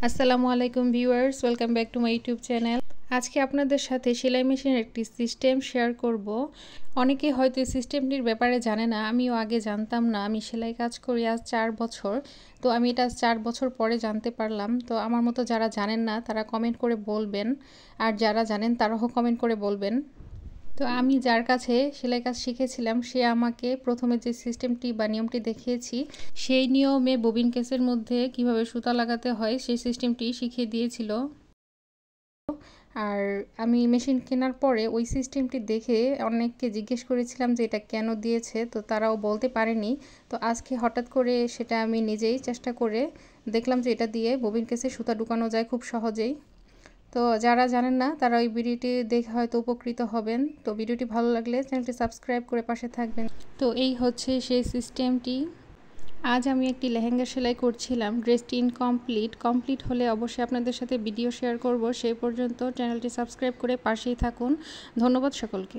আসসালামু আলাইকুম viewers, welcome back to my YouTube channel. আজকে আপনাদের সাথে সেলাই মেশিনের একটি সিস্টেম শেয়ার করব। অনেকে হয়তো এই সিস্টেমটির ব্যাপারে জানে না, আমিও আগে জানতাম না। আমি সেলাই কাজ করি আজ 4 বছর, তো আমি এটা 4 বছর পরে জানতে পারলাম। তো আমার মতো যারা জানেন না তারা কমেন্ট করে বলবেন, আর যারা জানেন তারাও কমেন্ট করে বলবেন। তো আমি যার কাছে সেলাই কাজ শিখেছিলাম সে আমাকে প্রথমে যে সিস্টেমটি বা নিয়মটি দেখিয়েছি সেই নিয়মে ববিন কেসের মধ্যে কিভাবে সুতা লাগাতে হয় সেই সিস্টেমটি শিখিয়ে দিয়েছিল। আর আমি মেশিন কেনার পরে ওই সিস্টেমটি দেখে অনেককে জিজ্ঞেস করেছিলাম যে এটা কেন দিয়েছে, তো তারাও বলতে পারেনি। তো আজকে হঠাৎ করে সেটা আমি নিজেই চেষ্টা করে দেখলাম যে এটা দিয়ে ববিন কেসে সুতা ঢুকানো যায় খুব সহজেই। তো যারা জানেন না তারা ওই ভিডিওটি দেখে হয়তো উপকৃত হবেন। তো ভিডিওটি ভালো লাগলে চ্যানেলটি সাবস্ক্রাইব করে পাশে থাকবেন। তো এই হচ্ছে সেই সিস্টেমটি। আজ আমি একটি লেহেঙ্গা সেলাই করছিলাম। ড্রেসটি কমপ্লিট হলে অবশ্যই আপনাদের সাথে ভিডিও শেয়ার করব। সেই পর্যন্ত চ্যানেলটি সাবস্ক্রাইব করে পাশেই থাকুন। ধন্যবাদ সকলকে।